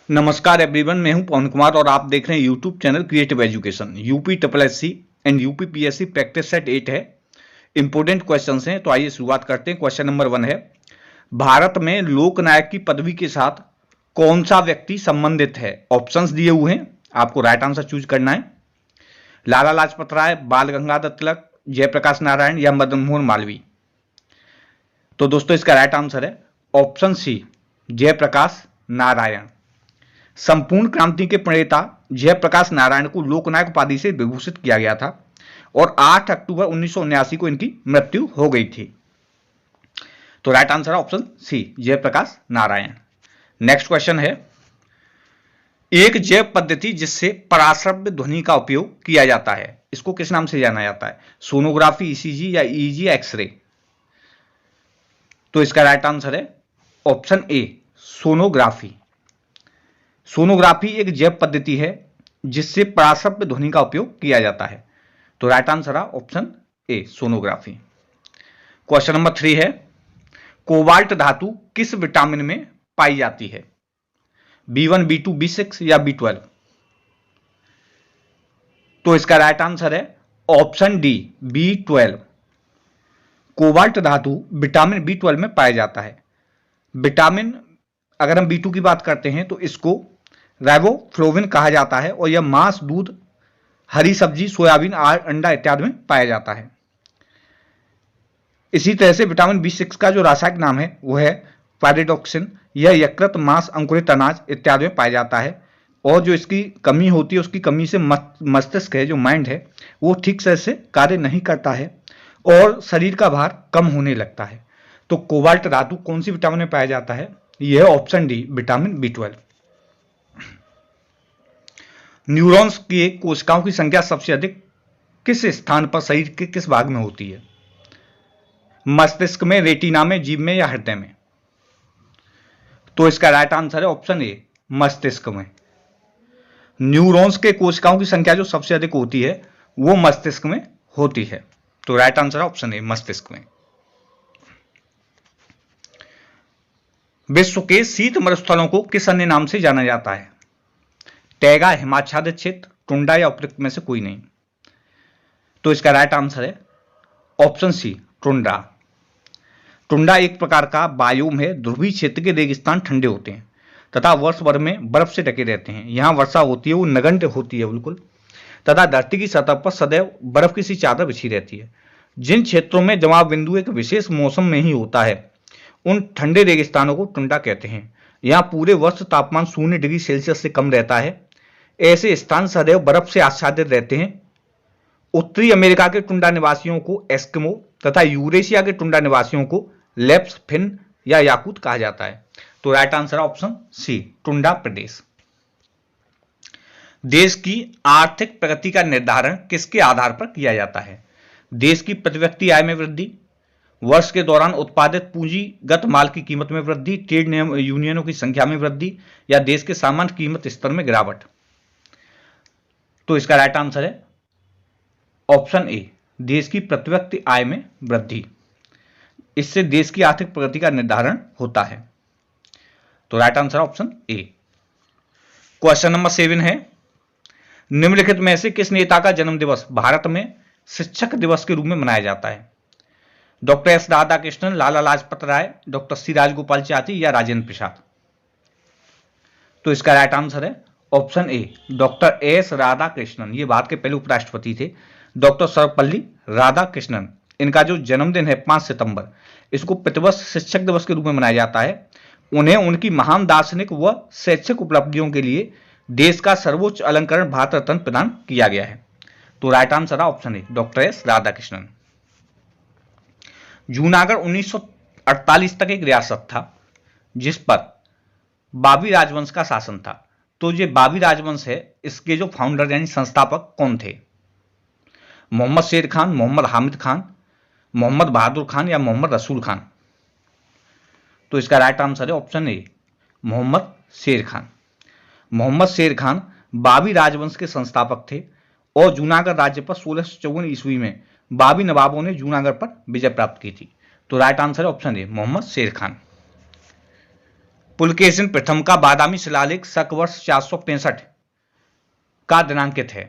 नमस्कार एवरीवन, मैं हूं पवन कुमार और आप देख रहे हैं YouTube channel creative education. UP triple SC and UP PSC practice set 8 है। इंपोर्टेंट क्वेश्चंस हैं, तो आइए शुरुआत करते हैं। क्वेश्चन नंबर 1 है, भारत में लोकनायक की पदवी के साथ कौन सा व्यक्ति संबंधित है? ऑप्शंस दिए हुए हैं, आपको राइट आंसर चूज करना है। लाला लाजपत राय, बाल गंगाधर तिलक, जयप्रकाश नारायण या मदन मोहन मालवीय। तो दोस्तों इसका राइट आंसर है ऑप्शन सी, जयप्रकाश नारायण। संपूर्ण क्रांति के प्रणेता जयप्रकाश नारायण को लोकनायक उपाधि से विभूषित किया गया था और 8 अक्टूबर 1979 को इनकी मृत्यु हो गई थी। तो राइट आंसर है option C, Jayaprakash Narayan. Next question है, एक जैव पद्धति जिससे पराश्रव्य ध्वनि का उपयोग किया जाता है, इसको किस नाम से जाना जाता है? सोनोग्राफी, ईसीजी या ईजी या एक्सरे? तो इसका राइट आंसर है ऑप्शन ए, सोनोग्राफी। सोनोग्राफी एक जैव पद्धति है जिससे पराश्रव्य ध्वनि का उपयोग किया जाता है। तो राइट आंसर है option A, sonography. Question number 3 है, कोबाल्ट धातु किस विटामिन में पाई जाती है? B1, B2, B6 या B12? तो इसका राइट आंसर है ऑप्शन डी, B12। कोबाल्ट धातु विटामिन B12 में पाया जाता है। विटामिन अगर हम B2 की बात करते हैं तो इसको राइबोफ्लोविन कहा जाता है और यह मांस, दूध, हरी सब्जी, सोयाबीन, अंडा इत्यादि में पाया जाता है। इसी तरह से विटामिन B6 का जो रासायनिक नाम है वो है पायरिडॉक्सिन। यह यकृत, मांस, अंकुरित अनाज इत्यादि में पाया जाता है और जो इसकी कमी होती है उसकी कमी से मस्तिष्क है, जो माइंड है, वो ठीक से कार्य नहीं करता है और शरीर का भार कम होने लगता है। तो कोबाल्ट धातु कौन सी विटामिन में पाया जाता है? यह है option D, vitamin B12। Neurons की कोशिकाओं की संख्या सबसे अधिक किस स्थान पर शरीर के किस भाग में होती है? मस्तिष्क में, रेटिना में, जीभ में या हृदय में? तो इसका राइट आंसर है ऑप्शन ए, मस्तिष्क में। न्यूरॉन्स के कोशिकाओं की संख्या जो सबसे अधिक होती है वो मस्तिष्क में होती है। तो राइट आंसर है ऑप्शन ए, मस्तिष्क में। विश्व के शीत मरुस्थलों को किस अन्य नाम से जाना जाता है? टैगा, हिमाच्छादित क्षेत्र, टुंड्रा या उपरोक्त में से कोई नहीं? तो इसका राइट आंसर है ऑप्शन सी, टुंड्रा। टुंड्रा एक प्रकार का बायोम है। ध्रुवीय क्षेत्र के रेगिस्तान ठंडे होते हैं तथा वर्ष भर में बर्फ से ढके रहते हैं। यहाँ वर्षा होती है, वो नगण्य होती है बिल्कुल, तथा धरती की सतह पर सदैव बर्फ की सी चादर बिछी रहती है। जिन क्षेत्रों में जमाव बिंदु एक विशेष मौसम में ही होता है उन ठंडे रेगिस्तानों को टुंड्रा कहते हैं। यहाँ पूरे वर्ष तापमान 0 डिग्री सेल्सियस से कम रहता है। ऐसे स्थान सदैव बर्फ से आच्छादित रहते हैं। उत्तरी अमेरिका के टुंड्रा निवासियों को एस्किमो तथा यूरेशिया के टुंड्रा निवासियों को लेप्स, फिन या याकूत कहा जाता है। तो right answer option C, tundra प्रदेश। देश की आर्थिक प्रगति का निर्धारण किसके आधार पर किया जाता है? देश की प्रति व्यक्ति आय में वृद्धि, वर्ष के दौरान उत्पादित पूंजीगत माल की कीमत में वृद्धि, ट्रेड यूनियनों की संख्या में वृद्धि या देश के सामान्य कीमत स्तर में गिरावट? तो इसका राइट आंसर है ऑप्शन ए, देश की प्रति व्यक्ति आय में वृद्धि। इससे देश की आर्थिक प्रगति का निर्धारण होता है। तो right answer option A. Question number 7 है, निम्नलिखित में से किस नेता का जन्म दिवस भारत में शिक्षक दिवस के रूप में मनाया जाता है? Doctor S Radhakrishnan, Lala Lajpat Rai, doctor C Rajagopalachari या राजेंद्र प्रसाद? तो इसका राइट आंसर है option A, doctor S Radhakrishnan. ये भारत के पहले उपराष्ट्रपति थे, डॉक्टर सर्वपल्ली राधाकृष्णन। इनका जो जन्मदिन है 5 सितंबर, इसको प्रतिवर्ष शिक्षक दिवस के रूप में मनाया जाता है। उन्हें उनकी महान दार्शनिक व शैक्षिक उपलब्धियों के लिए देश का सर्वोच्च अलंकरण भारत रत्न प्रदान किया गया है। तो राइट आंसर है option A, doctor S Radhakrishnan. Junagadh 1948 तक एक रियासत था जिस पर बाबी राजवंश का शासन था। तो ये बाबी राजवंश है, इसके जो फाउंडर यानी संस्थापक कौन थे? मोहम्मद शेर खान, मोहम्मद हामिद खान, मोहम्मद बहादुर खान या मोहम्मद रसूल खान? तो इसका राइट आंसर है ऑप्शन ए, मोहम्मद शेर खान। मोहम्मद शेर खान बाबी राजवंश के संस्थापक थे और जूनागढ़ राज्य पर 1654 ईस्वी में बाबी नवाबों ने जूनागढ़ पर विजय प्राप्त की थी। तो राइट आंसर है ऑप्शन ए, मोहम्मद शेर खान। पुलकेशिन प्रथम का बादामी शिलालेख शक वर्ष 465 का दिनांकित है।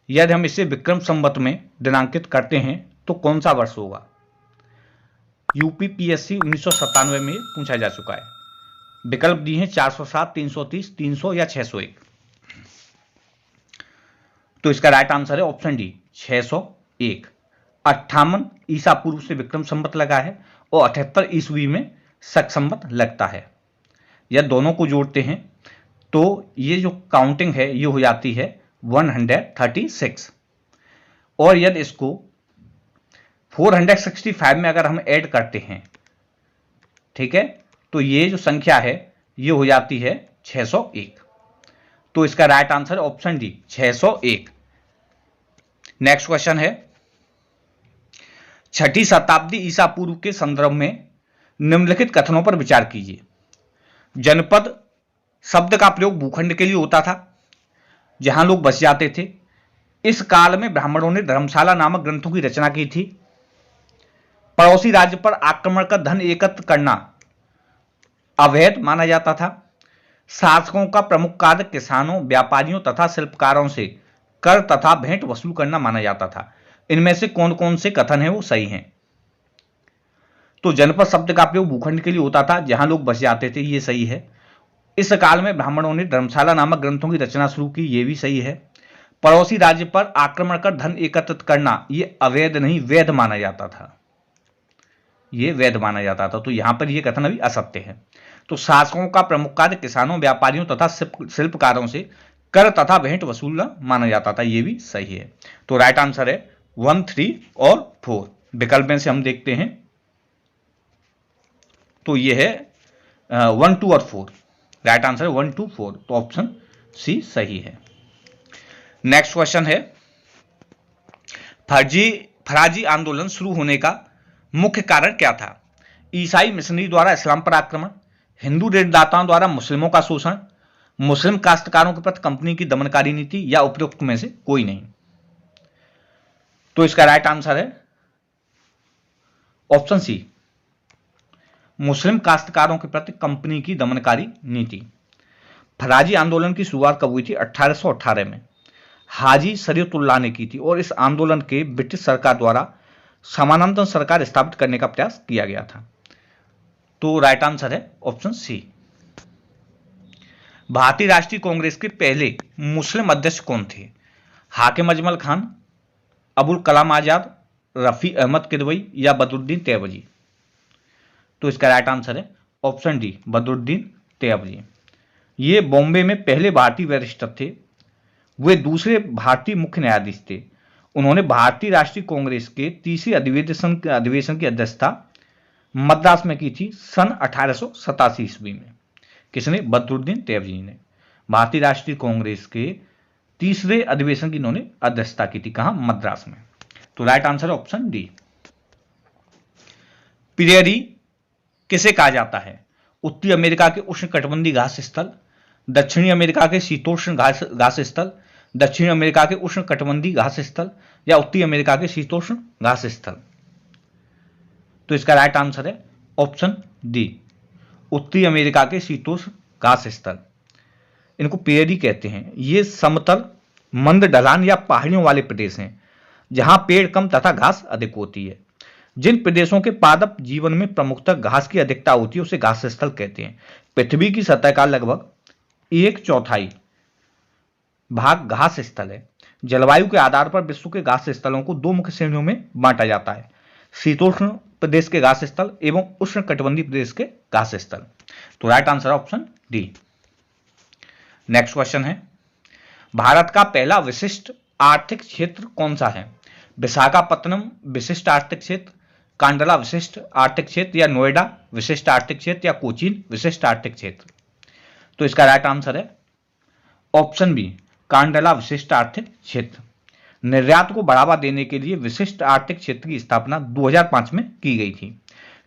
यदि हम इसे विक्रम संवत में दिनांकित करते हैं तो कौन सा वर्ष होगा? यूपीपीएससी 1997 में पूछा जा चुका है। विकल्प दिए हैं 407, 330, 300 या 601। तो इसका राइट आंसर है ऑप्शन डी 601। 58 ईसा पूर्व से विक्रम संवत लगा है और 78 ईस्वी में शक संवत लगता है। यदि दोनों को जोड़ते हैं तो ये जो काउंटिंग है ये हो जाती है 136। और यदि इसको 465 में अगर हम ऐड करते हैं, ठीक है, तो ये जो संख्या है ये हो जाती है 601। तो इसका right answer option D 601। Next question है, 6ठी शताब्दी ईसा पूर्व के संदर्भ में निम्नलिखित कथनों पर विचार कीजिए। जनपद शब्द का प्रयोग भूखंड के लिए होता था जहां लोग बस जाते थे। इस काल में ब्राह्मणों ने धर्मशाला नामक ग्रंथों की रचना की थी। पड़ोसी राज्य पर आक्रमण कर धन एकत्र करना अवैध माना जाता था। शासकों का प्रमुख कार्य किसानों, व्यापारियों तथा शिल्पकारों से कर तथा भेंट वसूल करना माना जाता था। इनमें से कौन कौन से कथन हैं वो सही हैं? तो जनपद शब्द का प्रयोग भूखंड के लिए होता था जहां लोग बस जाते थे, ये सही है। इस काल में ब्राह्मणों ने धर्मशाला नामक ग्रंथों की रचना शुरू की, ये भी सही है। पड़ोसी राज्य पर आक्रमण कर धन एकत्रित करना ये अवैध नहीं वैध माना जाता था, ये वैध माना जाता था। तो यहां पर यह कथन अभी असत्य है। तो शासकों का प्रमुख कार्य किसानों, व्यापारियों तथा शिल्पकारों से कर तथा भेंट वसूलना माना जाता था, यह भी सही है। तो राइट आंसर है 1, 3 और 4। विकल्प में से हम देखते हैं तो यह है 1, 2 और 4। राइट आंसर है 1, 2, 4। तो ऑप्शन सी सही है। नेक्स्ट क्वेश्चन है, फराजी आंदोलन शुरू होने का मुख्य कारण क्या था? ईसाई मिशनरी द्वारा इस्लाम पर आक्रमण, हिंदू ऋणदाताओं द्वारा मुस्लिमों का शोषण, मुस्लिम काश्तकारों के प्रति कंपनी की दमनकारी नीति, या उपरोक्त में से कोई नहीं। तो इसका राइट आंसर है ऑप्शन सी, मुस्लिम काश्तकारों के प्रति कंपनी की दमनकारी नीति। फराजी आंदोलन की शुरुआत कब हुई थी? 1818 में हाजी शरीयतुल्लाह ने की थी और इस आंदोलन के ब्रिटिश सरकार द्वारा समानांतर सरकार स्थापित करने का प्रयास किया गया था। तो राइट आंसर है ऑप्शन सी। भारतीय राष्ट्रीय कांग्रेस के पहले मुस्लिम अध्यक्ष कौन थे? हाकिम अजमल खान, अबुल कलाम आजाद, रफी अहमद किदवई या बदरुद्दीन तैयबजी? तो इसका राइट आंसर है ऑप्शन डी, बदरुद्दीन तैयबजी। ये बॉम्बे में पहले भारतीय बैरिस्टर थे। वे दूसरे भारतीय मुख्य न्यायाधीश थे। उन्होंने भारतीय राष्ट्रीय कांग्रेस के तीसरे अधिवेशन की अध्यक्षता मद्रास में की थी सन 1887 ईस्वी में। किसने? बदरुद्दीन तैयबजी ने। भारतीय राष्ट्रीय कांग्रेस के तीसरे अधिवेशन की इन्होंने अध्यक्षता की थी, कहां? मद्रास में। तो राइट आंसर है ऑप्शन डी। प्रेयरी किसे कहा जाता है? उत्तरी अमेरिका के उष्णकटिबंधीय घास स्थल, दक्षिणी अमेरिका के शीतोष्ण घास स्थल, दक्षिण अमेरिका के उष्णकटिबंधीय घास स्थल, या उत्तरी अमेरिका के शीतोष्ण घास स्थल? तो इसका राइट आंसर है ऑप्शन डी, उत्तरी अमेरिका के शीतोष्ण घास स्थल। इनको प्रेयरी कहते हैं। ये समतल, मंद ढलान या पहाड़ियों वाले प्रदेश हैं जहां पेड़ कम तथा घास अधिक होती है। जिन प्रदेशों के पादप जीवन में प्रमुखतः घास की अधिकता होती है उसे घास स्थल कहते हैं। पृथ्वी की सतह का लगभग 1/4 भाग घास स्थल है। जलवायु के आधार पर विश्व के घास स्थलों को दो मुख्य श्रेणियों में बांटा जाता है: शीतोष्ण प्रदेश के घास स्थल एवं उष्णकटिबंधीय प्रदेश के घास स्थल। तो right answer option D. Next question है, भारत का पहला विशिष्ट आर्थिक क्षेत्र कौन सा है? विशाखापत्तनम विशिष्ट आर्थिक क्षेत्र, कांडला विशिष्ट आर्थिक क्षेत्र, या नोएडा विशिष्ट आर्थिक क्षेत्र, या कोचीन विशिष्ट आर्थिक क्षेत्र? तो इसका राइट आंसर है ऑप्शन बी, कांडला विशिष्ट आर्थिक क्षेत्र। निर्यात को बढ़ावा देने के लिए विशिष्ट आर्थिक क्षेत्र की स्थापना 2005 में की गई थी।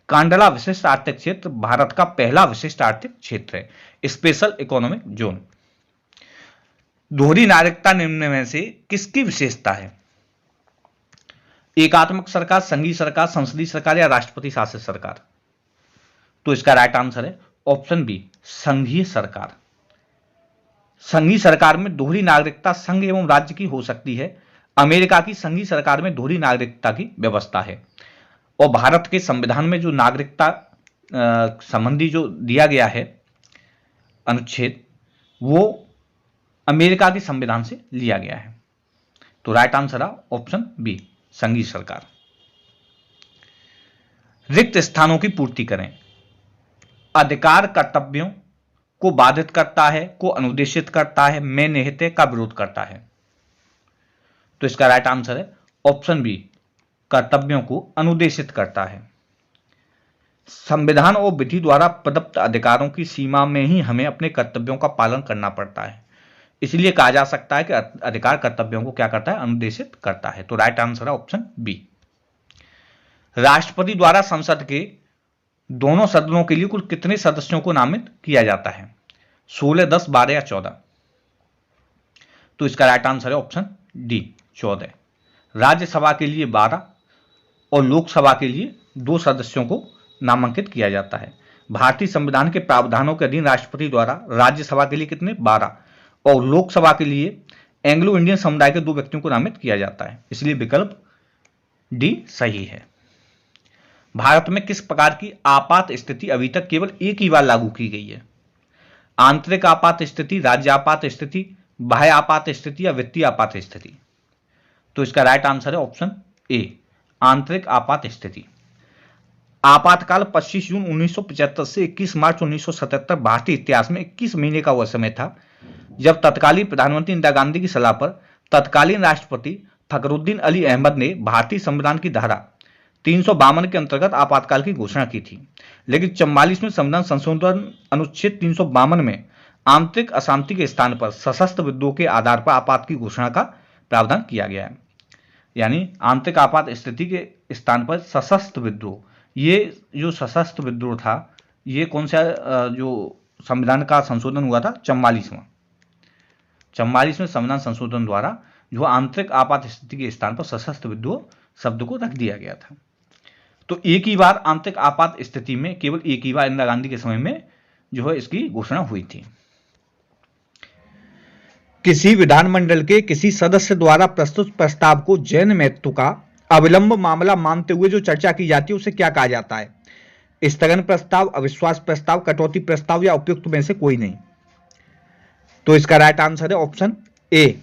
कांडला विशिष्ट आर्थिक क्षेत्र भारत का पहला विशिष्ट आर्थिक क्षेत्र है, स्पेशल इकोनॉमिक जोन। दोहरी नागरिकता निम्न में से किसकी विशेषता है? एकात्मक सरकार, संघीय सरकार, संसदीय सरकार, या राष्ट्रपति शासित सरकार? तो इसका राइट आंसर है ऑप्शन बी, संघीय सरकार। संघीय सरकार में दोहरी नागरिकता संघ एवं राज्य की हो सकती है। अमेरिका की संघीय सरकार में दोहरी नागरिकता की व्यवस्था है। और भारत के संविधान में जो नागरिकता संबंधी जो दिया गया है अनुच्छेद, वो अमेरिका के संविधान से लिया गया है। तो राइट आंसर है ऑप्शन बी, संघीय सरकार। रिक्त स्थानों की पूर्ति करें। अधिकार कर्तव्यों को बाधित करता है, को अनुदेशित करता है, में निहित का विरोध करता है। तो इसका राइट आंसर है ऑप्शन बी, कर्तव्यों को अनुदेशित करता है। संविधान और विधि द्वारा प्रदत्त अधिकारों की सीमा में ही हमें अपने कर्तव्यों का पालन करना पड़ता है, इसलिए कहा जा सकता है कि अधिकार कर्तव्यों को क्या करता है, अनुदेशित करता है। तो राइट आंसर है ऑप्शन बी। राष्ट्रपति द्वारा संसद के दोनों सदनों के लिए कुल कितने सदस्यों को नामित किया जाता है? 16, 10, 12 या 14? तो इसका राइट आंसर है ऑप्शन डी, 14। राज्यसभा के लिए 12 और लोकसभा के लिए 2 सदस्यों को नामांकित किया जाता है। भारतीय संविधान के प्रावधानों के अधीन राष्ट्रपति द्वारा राज्यसभा के लिए कितने? 12 और लोकसभा के लिए एंग्लो इंडियन समुदाय के 2 व्यक्तियों को नामित किया जाता है, इसलिए विकल्प डी सही है। भारत में किस प्रकार की आपात स्थिति अभी तक केवल एक ही बार लागू की गई है? आंतरिक आपात स्थिति, राज्य आपात स्थिति, बाह्य आपात स्थिति या वित्तीय आपात स्थिति? तो इसका राइट आंसर है ऑप्शन ए, आंतरिक आपात स्थिति। आपातकाल 25 जून 1975 से 21 मार्च 1977 भारतीय इतिहास में 21 महीने का वह समय था जब तत्कालीन प्रधानमंत्री इंदिरा गांधी की सलाह पर तत्कालीन राष्ट्रपति फखरुद्दीन अली अहमद ने भारतीय संविधान की धारा 352 के अंतर्गत आपातकाल की घोषणा की थी। लेकिन 44वें संविधान संशोधन अनुच्छेद 352 में आंतरिक अशांति के स्थान पर सशस्त्र विद्रोह के आधार पर आपात की घोषणा का प्रावधान किया गया है। यानी आंतरिक आपात स्थिति के स्थान पर सशस्त्र विद्रोह, ये जो सशस्त्र विद्रोह था, ये कौन सा जो संविधान का संशोधन हुआ था? 44वें संविधान संशोधन द्वारा जो आंतरिक आपात स्थिति के स्थान पर सशस्त्र विद्रोह शब्द को रख दिया गया था। तो एक ही बार आंतरिक आपात स्थिति में, केवल एक ही बार इंदिरा गांधी के समय में जो है इसकी घोषणा हुई थी। किसी विधानमंडल के किसी सदस्य द्वारा प्रस्तुत प्रस्ताव को जैन महत्व का अविलंब मामला मानते हुए जो चर्चा की जाती है उसे क्या कहा जाता है? स्थगन प्रस्ताव, अविश्वास प्रस्ताव, कटौती प्रस्ताव या उपयुक्त में से कोई नहीं? तो इसका राइट आंसर है ऑप्शन ए,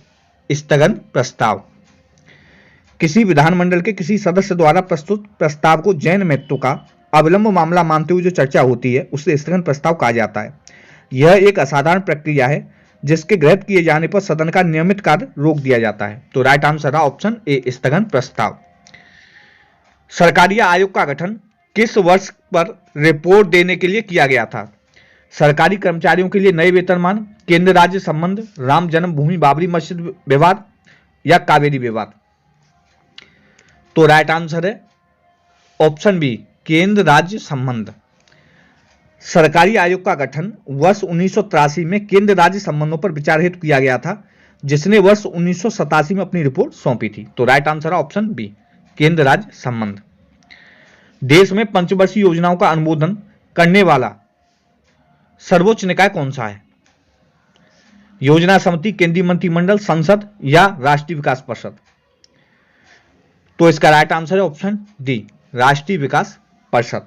स्थगन प्रस्ताव। किसी विधानमंडल के किसी सदस्य द्वारा प्रस्तुत प्रस्ताव को जैन महत्व का अविलंब मामला मानते हुए जो चर्चा होती है उसे स्थगन प्रस्ताव कहा जाता है। यह एक असाधारण प्रक्रिया है जिसके गृहीत किए जाने पर सदन का नियमित कार्य रोक दिया जाता है। तो राइट आंसर है ऑप्शन ए, स्थगन प्रस्ताव। सरकारी आयोग का गठन किस वर्ष पर रिपोर्ट देने के लिए किया गया था? सरकारी कर्मचारियों के लिए नए वेतनमान, केंद्र राज्य संबंध, राम जन्मभूमि बाबरी मस्जिद विवाद या कावेरी विवाद? तो राइट आंसर है ऑप्शन बी, केंद्र राज्य संबंध। सरकारी आयोग का गठन वर्ष 1983 में केंद्र राज्य संबंधों पर विचार हेतु किया गया था, जिसने वर्ष 1987 में अपनी रिपोर्ट सौंपी थी। तो राइट आंसर है ऑप्शन बी, केंद्र राज्य संबंध। देश में पंचवर्षीय योजनाओं का अनुमोदन करने वाला सर्वोच्च निकाय कौन सा है? योजना समिति, केंद्रीय मंत्रिमंडल, संसद या राष्ट्रीय विकास परिषद? तो इसका राइट आंसर है ऑप्शन डी, राष्ट्रीय विकास परिषद।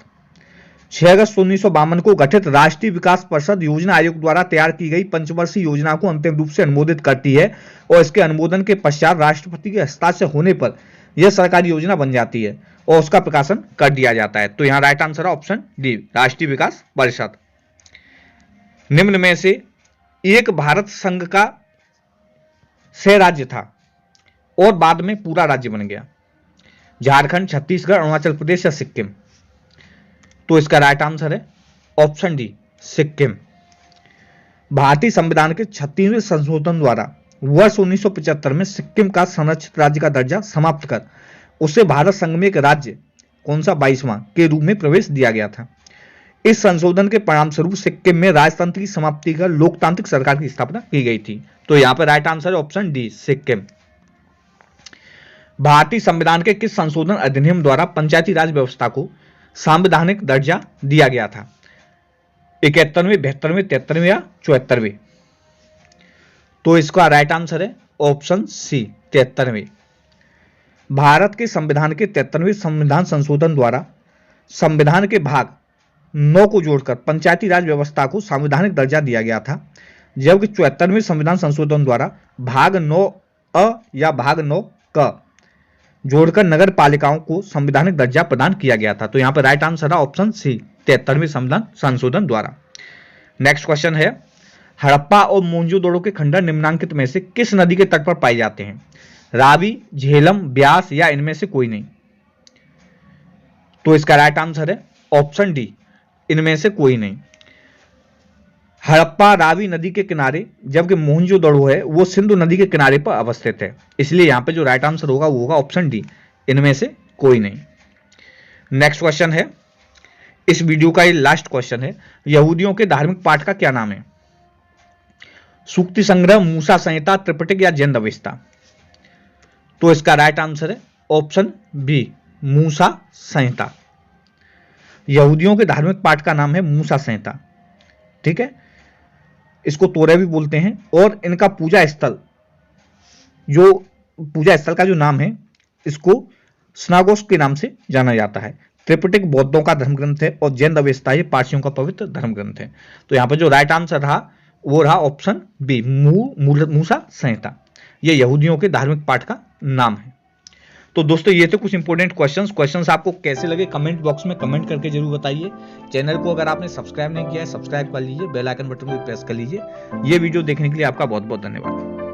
6 अगस्त 1952 को गठित राष्ट्रीय विकास परिषद योजना आयोग द्वारा तैयार की गई पंचवर्षीय योजना को अंतिम रूप से अनुमोदित करती है और इसके अनुमोदन के पश्चात राष्ट्रपति के हस्ताक्षर होने पर यह सरकारी योजना बन जाती है और उसका प्रकाशन कर दिया जाता है। तो यहां राइट आंसर है ऑप्शन डी, राष्ट्रीय विकास परिषद। निम्न में से एक भारत संघ का सह राज्य था और बाद में पूरा राज्य बन गया? झारखंड, छत्तीसगढ़, अरुणाचल प्रदेश या सिक्किम? तो इसका राइट आंसर है ऑप्शन डी, सिक्किम। भारतीय संविधान के 36वें संशोधन द्वारा वर्ष 1975 में सिक्किम का संरक्षित राज्य का दर्जा समाप्त कर उसे भारत संघ में एक राज्य, कौन सा, 22वां के रूप में प्रवेश दिया गया था। इस संशोधन के परिणाम स्वरूप सिक्किम में राजतंत्र की समाप्ति कर लोकतांत्रिक सरकार की स्थापना की गई थी। तो यहां पर राइट आंसर है ऑप्शन डी, सिक्किम। भारतीय संविधान के किस संशोधन अधिनियम द्वारा पंचायती राज व्यवस्था को संवैधानिक दर्जा दिया गया था? 71वें, 72वें, 73वें या 74वें? तो इसका राइट आंसर है ऑप्शन सी, 73वें। भारत के संविधान के 73वें संविधान संशोधन द्वारा संविधान के भाग 9 को जोड़कर पंचायती राज व्यवस्था को संवैधानिक दर्जा दिया गया था, जबकि 74वें संविधान संशोधन द्वारा भाग 9 अ या भाग 9 क जोड़कर नगर पालिकाओं को संवैधानिक दर्जा प्रदान किया गया था। तो यहां पर राइट आंसर है ऑप्शन सी, 73वें संविधान संशोधन द्वारा। नेक्स्ट क्वेश्चन है, हड़प्पा और मोहनजोदड़ो के खंडर निम्नांकित में से किस नदी के तट पर पाए जाते हैं? रावी, झेलम, ब्यास या इनमें से कोई नहीं? तो इसका राइट आंसर है ऑप्शन डी, इनमें से कोई नहीं। हड़प्पा रावी नदी के किनारे, जबकि मोहनजोदड़ो है वो सिंधु नदी के किनारे पर अवस्थित है, इसलिए यहां पे जो राइट आंसर होगा वो होगा ऑप्शन डी, इनमें से कोई नहीं। नेक्स्ट क्वेश्चन है, इस वीडियो का ये लास्ट क्वेश्चन है, यहूदियों के धार्मिक पाठ का क्या नाम है? सूक्ति संग्रह, मूसा संहिता, त्रिपिटक या जैन अवेस्ता? तो इसका राइट आंसर है ऑप्शन बी, मूसा संहिता। यहूदियों के धार्मिक पाठ का नाम है मूसा संहिता, ठीक है, इसको तोरे भी बोलते हैं। और इनका पूजा स्थल का जो नाम है, इसको स्नागोस के नाम से जाना जाता है। त्रिपिटक बौद्धों का धर्म ग्रंथ है और जैन अवेस्ता ये पारसियों का पवित्र धर्म ग्रंथ है। तो यहाँ पर जो राइट आंसर रहा वो रहा ऑप्शन बी, मूसा संहिता। ये यहूदियों के धार्मिक पाठ का नाम है। तो दोस्तों ये थे कुछ इंपॉर्टेंट क्वेश्चंस आपको कैसे लगे कमेंट बॉक्स में कमेंट करके जरूर बताइए। चैनल को अगर आपने सब्सक्राइब नहीं किया है सब्सक्राइब कर लीजिए, बेल आइकन बटन को प्रेस कर लीजिए। ये वीडियो देखने के लिए आपका बहुत बहुत धन्यवाद।